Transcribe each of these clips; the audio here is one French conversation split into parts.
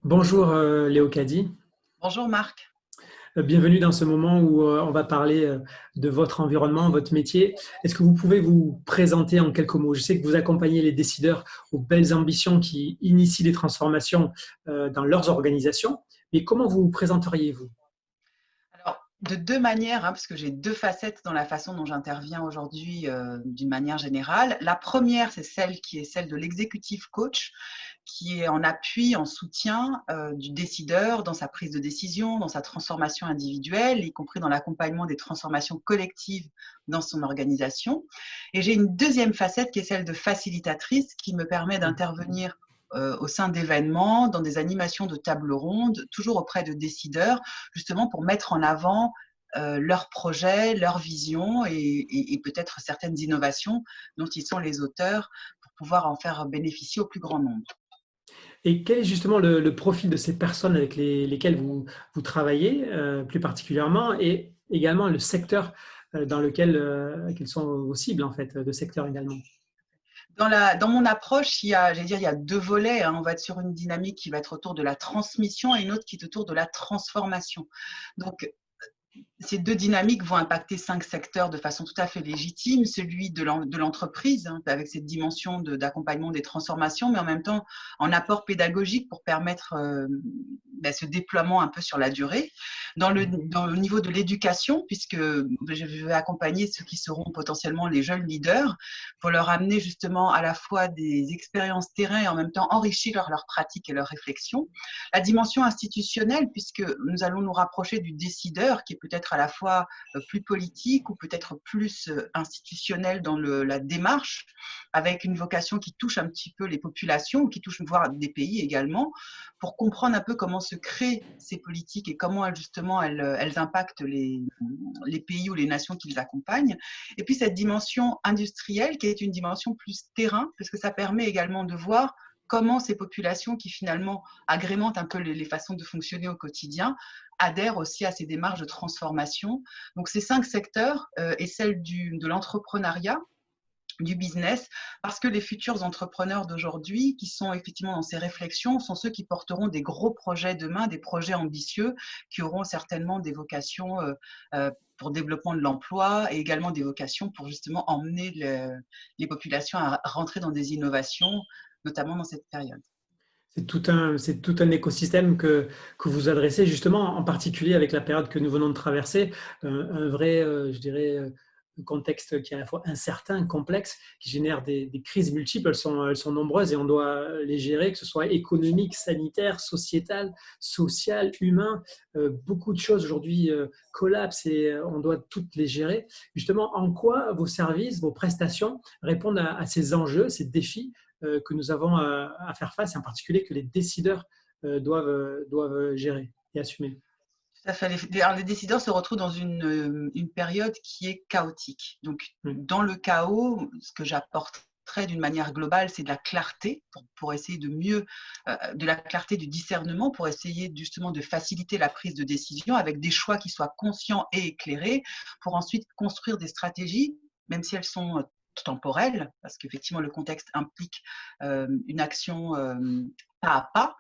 Bonjour Léo Caddy. Bonjour Marc. Bienvenue dans ce moment où on va parler de votre environnement, votre métier. Est-ce que vous pouvez vous présenter en quelques mots? Je sais que vous accompagnez les décideurs aux belles ambitions qui initient des transformations dans leurs organisations, mais comment vous vous présenteriez-vous? Alors, de deux manières, parce que j'ai deux facettes dans la façon dont j'interviens aujourd'hui d'une manière générale. La première, c'est celle qui est celle de l'exécutif coach, qui est en appui, en soutien du décideur dans sa prise de décision, dans sa transformation individuelle, y compris dans l'accompagnement des transformations collectives dans son organisation. Et j'ai une deuxième facette qui est celle de facilitatrice, qui me permet d'intervenir au sein d'événements, dans des animations de table ronde, toujours auprès de décideurs, justement pour mettre en avant leurs projets, leurs visions et peut-être certaines innovations dont ils sont les auteurs pour pouvoir en faire bénéficier au plus grand nombre. Et quel est justement le profil de ces personnes avec lesquelles vous travaillez plus particulièrement et également le secteur dans lequel quelles sont vos cibles en fait, de secteur également? Dans mon approche, il y a deux volets. On va être sur une dynamique qui va être autour de la transmission et une autre qui est autour de la transformation. Donc, ces deux dynamiques vont impacter 5 secteurs de façon tout à fait légitime. Celui de l'entreprise, avec cette dimension d'accompagnement des transformations, mais en même temps en apport pédagogique pour permettre ce déploiement un peu sur la durée. Dans le niveau de l'éducation, puisque je vais accompagner ceux qui seront potentiellement les jeunes leaders pour leur amener justement à la fois des expériences terrain et en même temps enrichir leur pratique et leur réflexion. La dimension institutionnelle, puisque nous allons nous rapprocher du décideur qui est peut-être à la fois plus politique ou peut-être plus institutionnel dans la démarche, avec une vocation qui touche un petit peu les populations, qui touche voire des pays également, pour comprendre un peu comment se créent ces politiques et comment justement elles impactent les pays ou les nations qu'ils accompagnent. Et puis cette dimension industrielle qui est une dimension plus terrain, parce que ça permet également de voir comment ces populations qui finalement agrémentent un peu les façons de fonctionner au quotidien adhèrent aussi à ces démarches de transformation. Donc ces 5 secteurs et celle de l'entrepreneuriat, du business, parce que les futurs entrepreneurs d'aujourd'hui, qui sont effectivement dans ces réflexions, sont ceux qui porteront des gros projets demain, des projets ambitieux, qui auront certainement des vocations pour développement de l'emploi et également des vocations pour justement emmener les populations à rentrer dans des innovations, notamment dans cette période. C'est tout un écosystème que vous adressez justement, en particulier avec la période que nous venons de traverser, un vrai, je dirais, contexte qui est à la fois incertain, complexe, qui génère des crises multiples. Elles sont nombreuses et on doit les gérer, que ce soit économique, sanitaire, sociétal, social, humain. Beaucoup de choses aujourd'hui collapsent et on doit toutes les gérer. Justement, en quoi vos services, vos prestations répondent à ces enjeux, ces défis que nous avons à faire face, et en particulier que les décideurs doivent gérer et assumer. Tout à fait. Les décideurs se retrouvent dans une période qui est chaotique. Donc, Oui. dans le chaos, ce que j'apporterais d'une manière globale, c'est de la clarté pour essayer de mieux, de la clarté du discernement, pour essayer justement de faciliter la prise de décision avec des choix qui soient conscients et éclairés, pour ensuite construire des stratégies, même si elles sont temporelles, parce qu'effectivement le contexte implique une action pas à pas,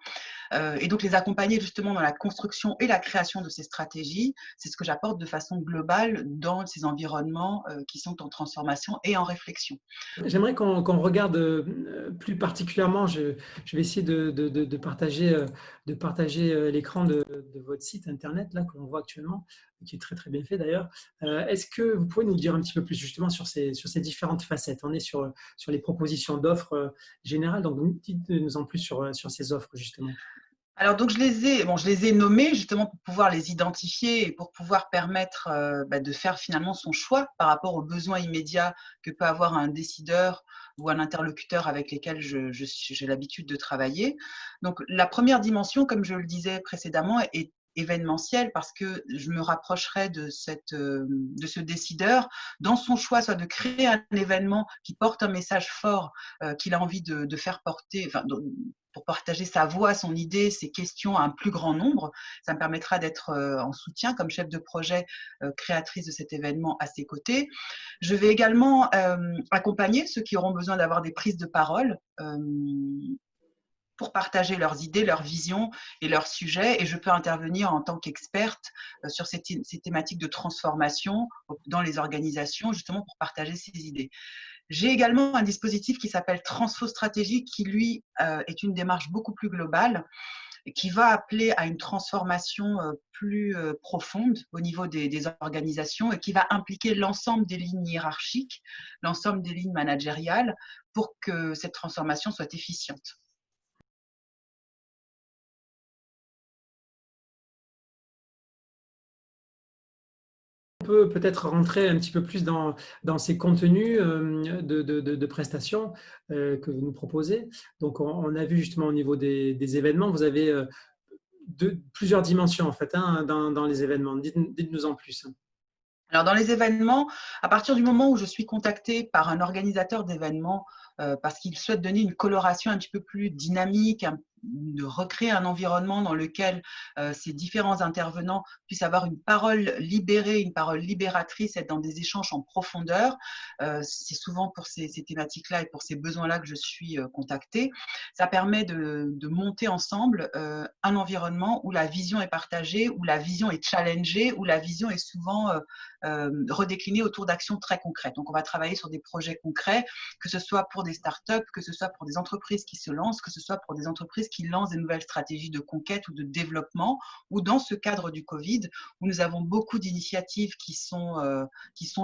et donc les accompagner justement dans la construction et la création de ces stratégies, c'est ce que j'apporte de façon globale dans ces environnements qui sont en transformation et en réflexion. J'aimerais qu'on regarde plus particulièrement, je vais essayer de partager l'écran de votre site internet là, que l'on voit actuellement, qui est très très bien fait d'ailleurs. Est-ce que vous pouvez nous dire un petit peu plus justement sur ces différentes facettes? On est sur les propositions d'offres générales, donc dites-nous en plus sur ces offres justement. Alors donc je les ai nommés justement pour pouvoir les identifier et pour pouvoir permettre de faire finalement son choix par rapport aux besoins immédiats que peut avoir un décideur ou un interlocuteur avec lesquels j'ai l'habitude de travailler. Donc la première dimension, comme je le disais précédemment, est événementielle parce que je me rapprocherai de ce décideur dans son choix, soit de créer un événement qui porte un message fort qu'il a envie de faire porter, enfin, pour partager sa voix, son idée, ses questions à un plus grand nombre. Ça me permettra d'être en soutien comme chef de projet créatrice de cet événement à ses côtés. Je vais également accompagner ceux qui auront besoin d'avoir des prises de parole pour partager leurs idées, leurs visions et leurs sujets. Et je peux intervenir en tant qu'experte sur ces thématiques de transformation dans les organisations, justement pour partager ces idées. J'ai également un dispositif qui s'appelle Transfo Stratégique, qui lui est une démarche beaucoup plus globale, qui va appeler à une transformation plus profonde au niveau des organisations et qui va impliquer l'ensemble des lignes hiérarchiques, l'ensemble des lignes managériales pour que cette transformation soit efficiente. On peut peut-être rentrer un petit peu plus dans ces contenus de prestations que vous nous proposez. Donc, on a vu justement au niveau des événements, vous avez plusieurs dimensions en fait dans les événements. Dites-nous en plus. Alors, dans les événements, à partir du moment où je suis contactée par un organisateur d'événements parce qu'il souhaite donner une coloration un petit peu plus dynamique, de recréer un environnement dans lequel ces différents intervenants puissent avoir une parole libérée, une parole libératrice, être dans des échanges en profondeur. C'est souvent pour ces thématiques-là et pour ces besoins-là que je suis contactée. Ça permet de monter ensemble un environnement où la vision est partagée, où la vision est challengée, où la vision est souvent redéclinée autour d'actions très concrètes. Donc, on va travailler sur des projets concrets, que ce soit pour des startups, que ce soit pour des entreprises qui se lancent, que ce soit pour des entreprises qui lancent des nouvelles stratégies de conquête ou de développement, ou dans ce cadre du Covid, où nous avons beaucoup d'initiatives qui sont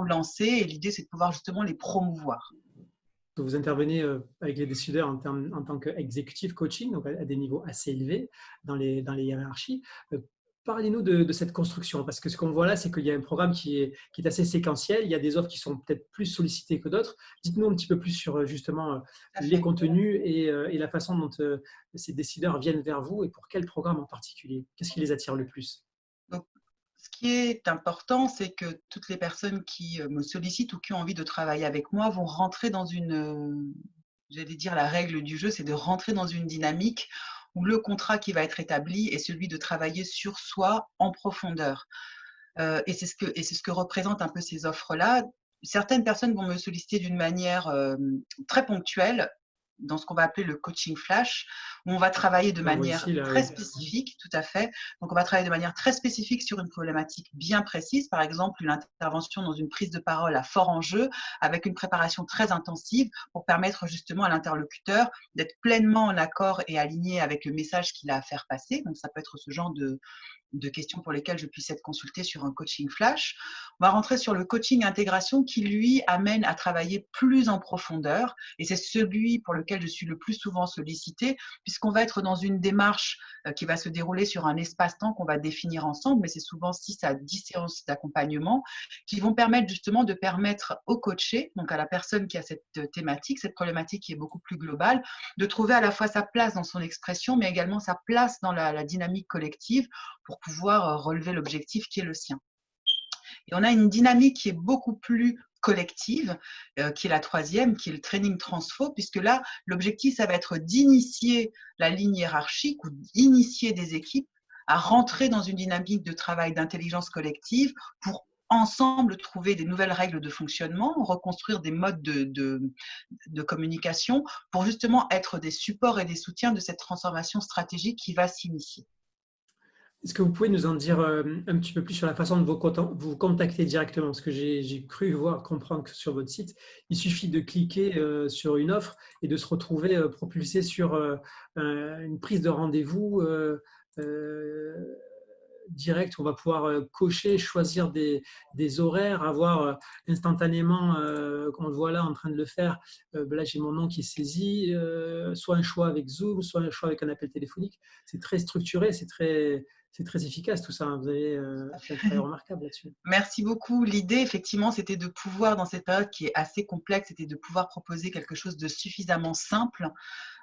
lancées et l'idée, c'est de pouvoir justement les promouvoir. Vous intervenez avec les décideurs en tant qu'exécutif coaching, donc à des niveaux assez élevés dans les hiérarchies. Parlez-nous de cette construction, parce que ce qu'on voit là, c'est qu'il y a un programme qui est assez séquentiel. Il y a des offres qui sont peut-être plus sollicitées que d'autres. Dites-nous un petit peu plus sur justement les contenus et la façon dont ces décideurs viennent vers vous et pour quel programme en particulier. Qu'est-ce qui les attire le plus? Donc, ce qui est important, c'est que toutes les personnes qui me sollicitent ou qui ont envie de travailler avec moi vont rentrer dans j'allais dire la règle du jeu, c'est de rentrer dans une dynamique où le contrat qui va être établi est celui de travailler sur soi en profondeur. Et c'est ce que représentent un peu ces offres-là. Certaines personnes vont me solliciter d'une manière très ponctuelle, dans ce qu'on va appeler le coaching flash, où on va travailler de On voit manière ici, là, très oui. spécifique, tout à fait. Donc, on va travailler de manière très spécifique sur une problématique bien précise, par exemple une intervention dans une prise de parole à fort enjeu, avec une préparation très intensive pour permettre justement à l'interlocuteur d'être pleinement en accord et aligné avec le message qu'il a à faire passer. Donc, ça peut être ce genre de questions pour lesquelles je puisse être consultée sur un coaching flash. On va rentrer sur le coaching intégration qui, lui, amène à travailler plus en profondeur et c'est celui pour lequel je suis le plus souvent sollicitée puisqu'on va être dans une démarche qui va se dérouler sur un espace-temps qu'on va définir ensemble, mais c'est souvent 6 à 10 séances d'accompagnement qui vont permettre justement de permettre au coaché, donc à la personne qui a cette thématique, cette problématique qui est beaucoup plus globale, de trouver à la fois sa place dans son expression, mais également sa place dans la dynamique collective pour pouvoir relever l'objectif qui est le sien. Et on a une dynamique qui est beaucoup plus collective, qui est la troisième, qui est le training transfo, puisque là, l'objectif, ça va être d'initier la ligne hiérarchique ou d'initier des équipes à rentrer dans une dynamique de travail d'intelligence collective pour ensemble trouver des nouvelles règles de fonctionnement, reconstruire des modes de communication pour justement être des supports et des soutiens de cette transformation stratégique qui va s'initier. Est-ce que vous pouvez nous en dire un petit peu plus sur la façon de vous contacter directement? Parce que j'ai cru comprendre que sur votre site, il suffit de cliquer sur une offre et de se retrouver propulsé sur une prise de rendez-vous direct où on va pouvoir cocher, choisir des horaires, avoir instantanément, comme on le voit là en train de le faire, là j'ai mon nom qui est saisi, soit un choix avec Zoom, soit un choix avec un appel téléphonique. C'est très structuré, c'est très efficace tout ça. Hein. Vous avez fait un travail remarquable là-dessus. Merci beaucoup. L'idée, effectivement, c'était de pouvoir, dans cette période qui est assez complexe, c'était de pouvoir proposer quelque chose de suffisamment simple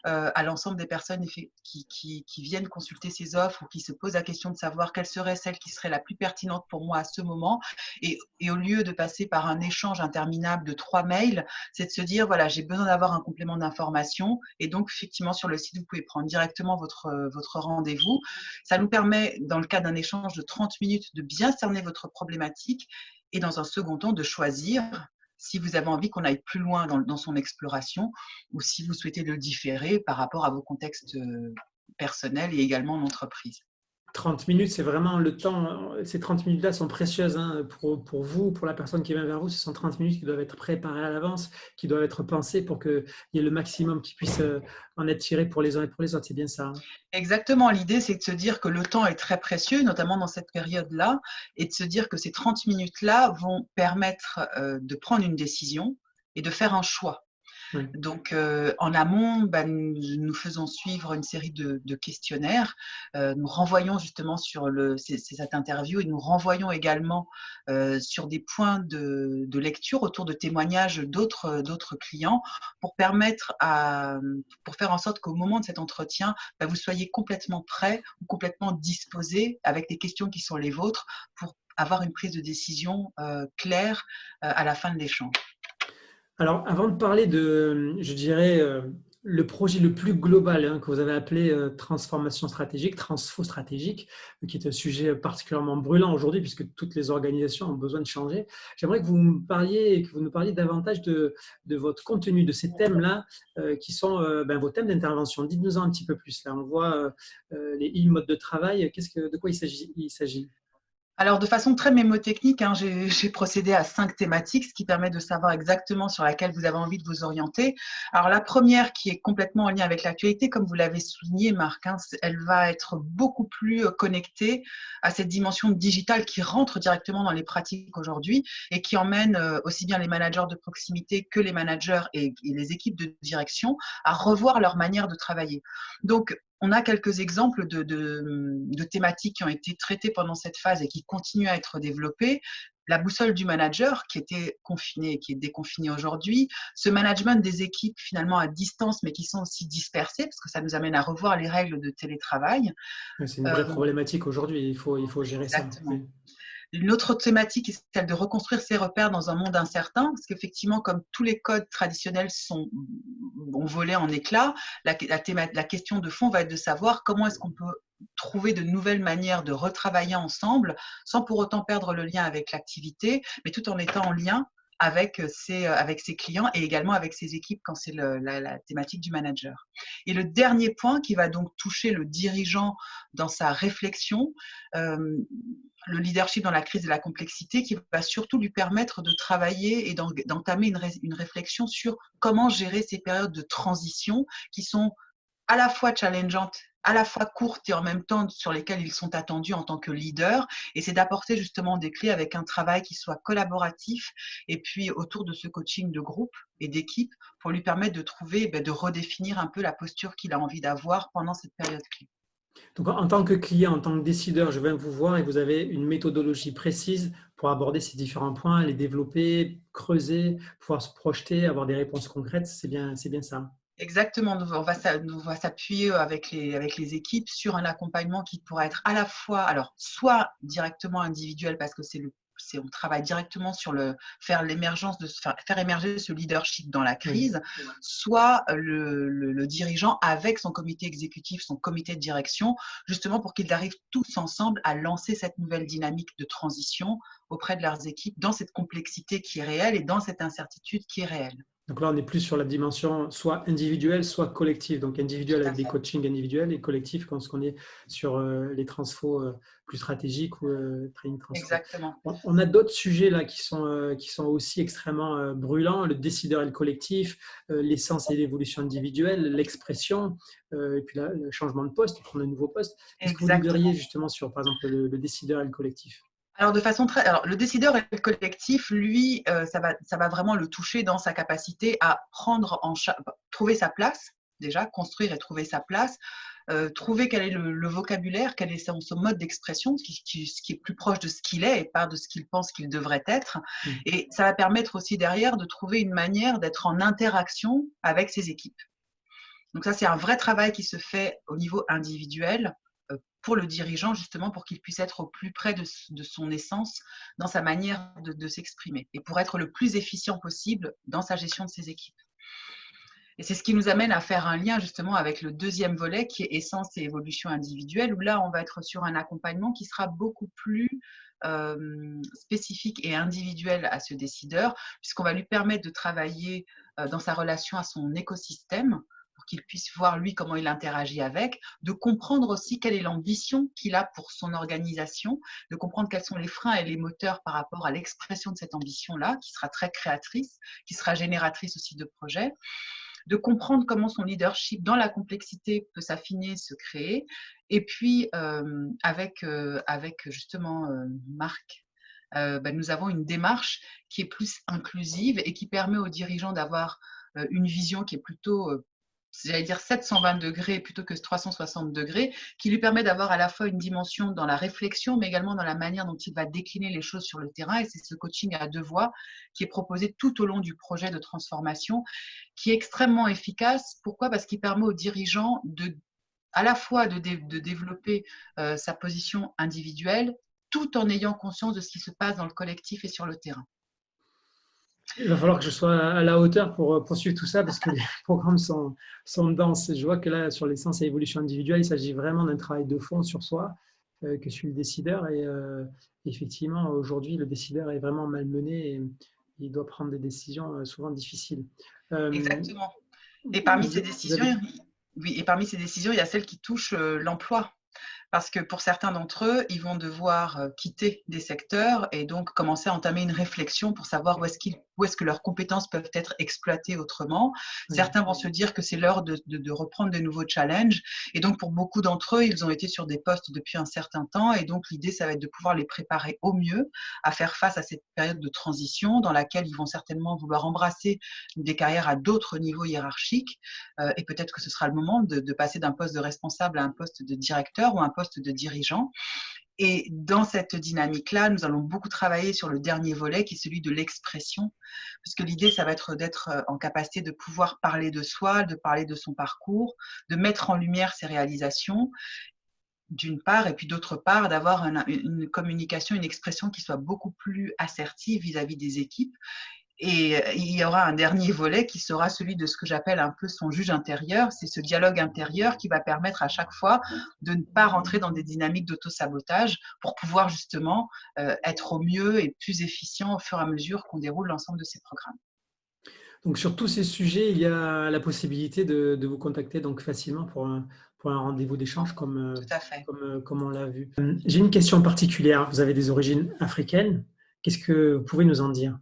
à l'ensemble des personnes qui viennent consulter ces offres ou qui se posent la question de savoir quelle serait celle qui serait la plus pertinente pour moi à ce moment. Et au lieu de passer par un échange interminable de 3 mails, c'est de se dire, voilà, j'ai besoin d'avoir un complément d'information. Et donc, effectivement, sur le site, vous pouvez prendre directement votre rendez-vous. Ça nous permet, dans le cas d'un échange de 30 minutes, de bien cerner votre problématique et dans un second temps, de choisir si vous avez envie qu'on aille plus loin dans son exploration ou si vous souhaitez le différer par rapport à vos contextes personnels et également d'entreprise. 30 minutes, c'est vraiment le temps. Ces 30 minutes-là sont précieuses hein, pour vous, pour la personne qui vient vers vous. Ce sont 30 minutes qui doivent être préparées à l'avance, qui doivent être pensées pour qu'il y ait le maximum qui puisse en être tiré pour les uns et pour les autres. C'est bien ça. Hein. Exactement. L'idée, c'est de se dire que le temps est très précieux, notamment dans cette période-là, et de se dire que ces 30 minutes-là vont permettre de prendre une décision et de faire un choix. Oui. Donc, en amont, nous faisons suivre une série de questionnaires. Nous renvoyons justement sur cette interview et nous renvoyons également sur des points de lecture autour de témoignages d'autres clients pour faire en sorte qu'au moment de cet entretien, vous soyez complètement prêt ou complètement disposé avec les questions qui sont les vôtres pour avoir une prise de décision claire à la fin de l'échange. Alors, avant de parler de, je dirais, le projet le plus global hein, que vous avez appelé transformation stratégique, transfo stratégique, qui est un sujet particulièrement brûlant aujourd'hui puisque toutes les organisations ont besoin de changer, j'aimerais que vous nous parliez davantage de votre contenu, de ces thèmes-là qui sont vos thèmes d'intervention. Dites-nous-en un petit peu plus. Là, on voit les modes de travail. De quoi il s'agit? Alors, de façon très mémotechnique, hein, j'ai procédé à 5 thématiques, ce qui permet de savoir exactement sur laquelle vous avez envie de vous orienter. Alors, la première, qui est complètement en lien avec l'actualité, comme vous l'avez souligné, Marc, hein, elle va être beaucoup plus connectée à cette dimension digitale qui rentre directement dans les pratiques aujourd'hui et qui emmène aussi bien les managers de proximité que les managers et les équipes de direction à revoir leur manière de travailler. Donc, on a quelques exemples de thématiques qui ont été traitées pendant cette phase et qui continuent à être développées. La boussole du manager qui était confinée et qui est déconfinée aujourd'hui, ce management des équipes finalement à distance mais qui sont aussi dispersées parce que ça nous amène à revoir les règles de télétravail. C'est une vraie problématique aujourd'hui, il faut gérer ça. Exactement. Une autre thématique est celle de reconstruire ses repères dans un monde incertain, parce qu'effectivement, comme tous les codes traditionnels ont volé en éclats, la question de fond va être de savoir comment est-ce qu'on peut trouver de nouvelles manières de retravailler ensemble sans pour autant perdre le lien avec l'activité, mais tout en étant en lien avec ses clients et également avec ses équipes quand c'est la thématique du manager. Et le dernier point qui va donc toucher le dirigeant dans sa réflexion, le leadership dans la crise de la complexité, qui va surtout lui permettre de travailler et d'entamer une réflexion sur comment gérer ces périodes de transition qui sont à la fois challengeantes, à la fois courtes et en même temps sur lesquelles ils sont attendus en tant que leader. Et c'est d'apporter justement des clés avec un travail qui soit collaboratif et puis autour de ce coaching de groupe et d'équipe pour lui permettre de trouver, de redéfinir un peu la posture qu'il a envie d'avoir pendant cette période clé. Donc, en tant que client, en tant que décideur, je viens vous voir et vous avez une méthodologie précise pour aborder ces différents points, les développer, creuser, pouvoir se projeter, avoir des réponses concrètes. C'est bien ça. Exactement, on va s'appuyer avec les équipes sur un accompagnement qui pourra être à la fois, alors soit directement individuel parce que on travaille directement sur faire émerger ce leadership dans la crise, oui. Soit le dirigeant avec son comité exécutif, son comité de direction, justement pour qu'ils arrivent tous ensemble à lancer cette nouvelle dynamique de transition auprès de leurs équipes dans cette complexité qui est réelle et dans cette incertitude qui est réelle. Donc là, on est plus sur la dimension soit individuelle, soit collective. Donc individuel avec des coachings individuels et collectif quand on est sur les transfos plus stratégiques ou training transfo. Exactement. On a d'autres sujets là qui sont aussi extrêmement brûlants, le décideur et le collectif, l'essence et l'évolution individuelle, l'expression, et puis là, le changement de poste, prendre un nouveau poste. Est-ce que vous nous diriez justement sur, par exemple, le décideur et le collectif ? Alors, le décideur et le collectif, lui, ça va vraiment le toucher dans sa capacité à trouver sa place, déjà, construire et trouver sa place, trouver quel est le vocabulaire, quel est son mode d'expression, ce qui est plus proche de ce qu'il est et pas de ce qu'il pense qu'il devrait être. Et ça va permettre aussi derrière de trouver une manière d'être en interaction avec ses équipes. Donc ça, c'est un vrai travail qui se fait au niveau individuel, pour le dirigeant, justement, pour qu'il puisse être au plus près de son essence dans sa manière de s'exprimer et pour être le plus efficient possible dans sa gestion de ses équipes. Et c'est ce qui nous amène à faire un lien justement avec le deuxième volet qui est essence et évolution individuelle, où là, on va être sur un accompagnement qui sera beaucoup plus spécifique et individuel à ce décideur, puisqu'on va lui permettre de travailler dans sa relation à son écosystème, pour qu'il puisse voir lui comment il interagit avec, de comprendre aussi quelle est l'ambition qu'il a pour son organisation, de comprendre quels sont les freins et les moteurs par rapport à l'expression de cette ambition-là, qui sera très créatrice, qui sera génératrice aussi de projets, de comprendre comment son leadership dans la complexité peut s'affiner, se créer. Et puis, avec justement Marc, nous avons une démarche qui est plus inclusive et qui permet aux dirigeants d'avoir une vision qui est plutôt, j'allais dire 720 degrés plutôt que 360 degrés, qui lui permet d'avoir à la fois une dimension dans la réflexion, mais également dans la manière dont il va décliner les choses sur le terrain. Et c'est ce coaching à 2 voies qui est proposé tout au long du projet de transformation, qui est extrêmement efficace. Pourquoi? Parce qu'il permet aux dirigeants à la fois de développer sa position individuelle, tout en ayant conscience de ce qui se passe dans le collectif et sur le terrain. Il va falloir que je sois à la hauteur pour poursuivre tout ça parce que les programmes sont denses. Je vois que là, sur l'essence et l'évolution individuelle, il s'agit vraiment d'un travail de fond sur soi que suit le décideur. Et effectivement, aujourd'hui, le décideur est vraiment malmené et il doit prendre des décisions souvent difficiles. Exactement. Et parmi ces Avez... décisions, oui, et parmi ces décisions, il y a celles qui touchent l'emploi. Parce que pour certains d'entre eux, ils vont devoir quitter des secteurs et donc commencer à entamer une réflexion pour savoir où est-ce que leurs compétences peuvent être exploitées autrement. Oui. Certains vont se dire que c'est l'heure de reprendre de nouveaux challenges. Et donc, pour beaucoup d'entre eux, ils ont été sur des postes depuis un certain temps. Et donc, l'idée, ça va être de pouvoir les préparer au mieux à faire face à cette période de transition dans laquelle ils vont certainement vouloir embrasser des carrières à d'autres niveaux hiérarchiques. Et peut-être que ce sera le moment de passer d'un poste de responsable à un poste de directeur ou un poste de dirigeant. Et dans cette dynamique-là, nous allons beaucoup travailler sur le dernier volet qui est celui de l'expression, puisque l'idée, ça va être d'être en capacité de pouvoir parler de soi, de parler de son parcours, de mettre en lumière ses réalisations, d'une part, et puis d'autre part, d'avoir une communication, une expression qui soit beaucoup plus assertive vis-à-vis des équipes. Et il y aura un dernier volet qui sera celui de ce que j'appelle un peu son juge intérieur. C'est ce dialogue intérieur qui va permettre à chaque fois de ne pas rentrer dans des dynamiques d'auto-sabotage pour pouvoir justement être au mieux et plus efficient au fur et à mesure qu'on déroule l'ensemble de ces programmes. Donc, sur tous ces sujets, il y a la possibilité de vous contacter donc facilement pour un rendez-vous d'échange comme on l'a vu. J'ai une question particulière. Vous avez des origines africaines. Qu'est-ce que vous pouvez nous en dire?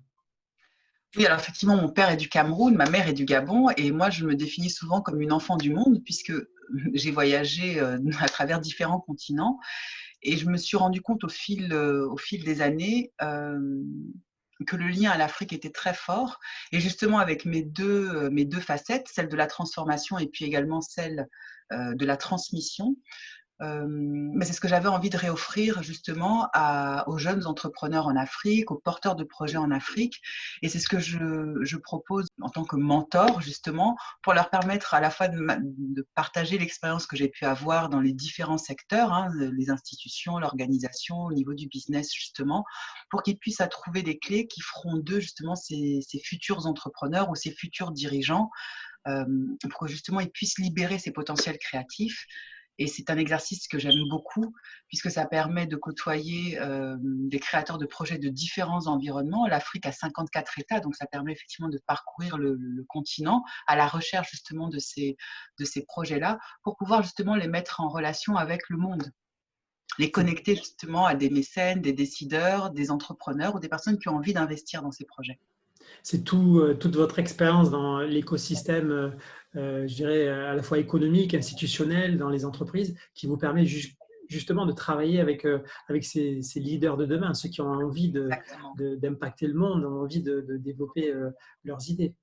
Oui, alors effectivement, mon père est du Cameroun, ma mère est du Gabon, et moi, je me définis souvent comme une enfant du monde, puisque j'ai voyagé à travers différents continents, et je me suis rendu compte au fil des années que le lien à l'Afrique était très fort, et justement avec mes deux facettes, celle de la transformation et puis également celle de la transmission. Mais c'est ce que j'avais envie de réoffrir justement aux jeunes entrepreneurs en Afrique, aux porteurs de projets en Afrique. Et c'est ce que je propose en tant que mentor justement pour leur permettre à la fois de partager l'expérience que j'ai pu avoir dans les différents secteurs, hein, les institutions, l'organisation, au niveau du business justement, pour qu'ils puissent trouver des clés qui feront d'eux justement ces futurs entrepreneurs ou ces futurs dirigeants, pour que justement ils puissent libérer ces potentiels créatifs. Et c'est un exercice que j'aime beaucoup, puisque ça permet de côtoyer des créateurs de projets de différents environnements. L'Afrique a 54 États, donc ça permet effectivement de parcourir le continent à la recherche justement de ces projets-là, pour pouvoir justement les mettre en relation avec le monde, les connecter justement à des mécènes, des décideurs, des entrepreneurs ou des personnes qui ont envie d'investir dans ces projets. C'est toute votre expérience dans l'écosystème, je dirais, à la fois économique, institutionnel, dans les entreprises, qui vous permet justement de travailler avec ces leaders de demain, ceux qui ont envie d'impacter le monde, ont envie de développer leurs idées.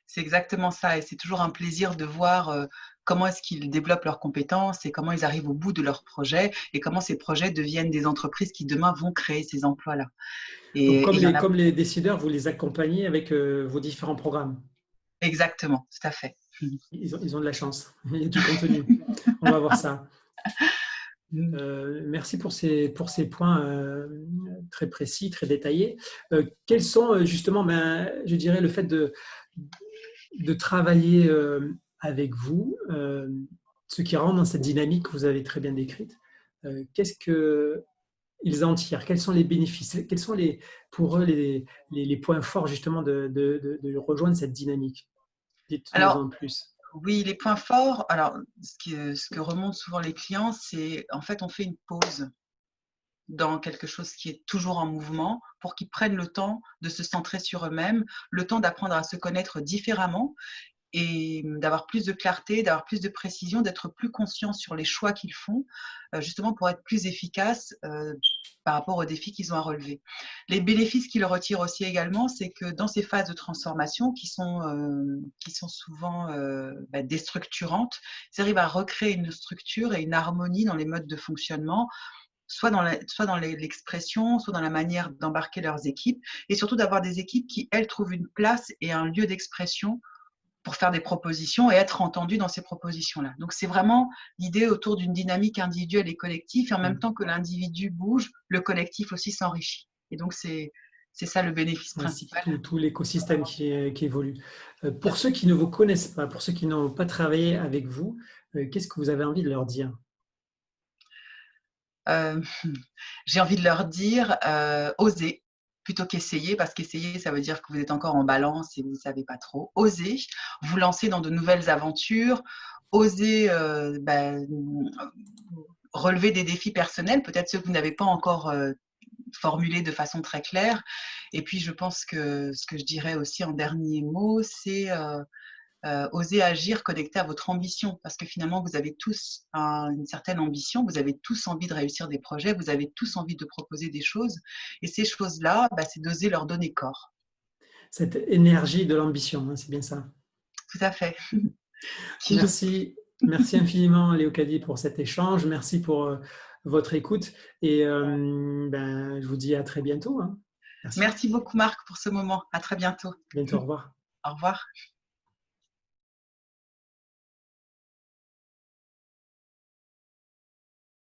C'est exactement ça, et c'est toujours un plaisir de voir comment est-ce qu'ils développent leurs compétences et comment ils arrivent au bout de leurs projets et comment ces projets deviennent des entreprises qui demain vont créer ces emplois-là. Donc, comme les décideurs, vous les accompagnez avec vos différents programmes. Exactement, tout à fait. Ils ont de la chance, il y a du contenu. On va voir ça. Merci pour ces points très précis, très détaillés. Quels sont justement, je dirais, le fait de travailler avec vous, ceux qui rentrent dans cette dynamique que vous avez très bien décrite, qu'est-ce qu'ils en tirent? Quels sont les bénéfices? Quels sont pour eux les points forts justement de rejoindre cette dynamique? Dites-nous Alors, en plus. oui, les points forts, alors ce que remontent souvent les clients, c'est en fait, on fait une pause dans quelque chose qui est toujours en mouvement pour qu'ils prennent le temps de se centrer sur eux-mêmes, le temps d'apprendre à se connaître différemment et d'avoir plus de clarté, d'avoir plus de précision, d'être plus conscients sur les choix qu'ils font, justement pour être plus efficaces par rapport aux défis qu'ils ont à relever. Les bénéfices qu'ils retirent aussi également, c'est que dans ces phases de transformation qui sont souvent déstructurantes, ils arrivent à recréer une structure et une harmonie dans les modes de fonctionnement, soit dans l'expression, soit dans la manière d'embarquer leurs équipes, et surtout d'avoir des équipes qui, elles, trouvent une place et un lieu d'expression pour faire des propositions et être entendues dans ces propositions-là. Donc, c'est vraiment l'idée autour d'une dynamique individuelle et collective, et en même temps que l'individu bouge, le collectif aussi s'enrichit. Et donc, c'est ça le bénéfice Ouais, c'est principal. tout l'écosystème qui évolue. Pour ceux qui ne vous connaissent pas, pour ceux qui n'ont pas travaillé avec vous, qu'est-ce que vous avez envie de leur dire? Euh, j'ai envie de leur dire, osez plutôt qu'essayer, parce qu'essayer, ça veut dire que vous êtes encore en balance et vous ne savez pas trop. Osez vous lancer dans de nouvelles aventures, osez relever des défis personnels, peut-être ceux que vous n'avez pas encore formulés de façon très claire. Et puis, je pense que ce que je dirais aussi en dernier mot, c'est oser agir connecté à votre ambition, parce que finalement, vous avez tous une certaine ambition, vous avez tous envie de réussir des projets, vous avez tous envie de proposer des choses, et ces choses-là, c'est d'oser leur donner corps. Cette énergie de l'ambition, hein, c'est bien ça. Tout à fait. Merci, merci infiniment Léocadie pour cet échange, merci pour votre écoute et je vous dis à très bientôt, hein. Merci, Merci beaucoup Marc pour ce moment. À très bientôt. bientôt, au revoir. Au revoir.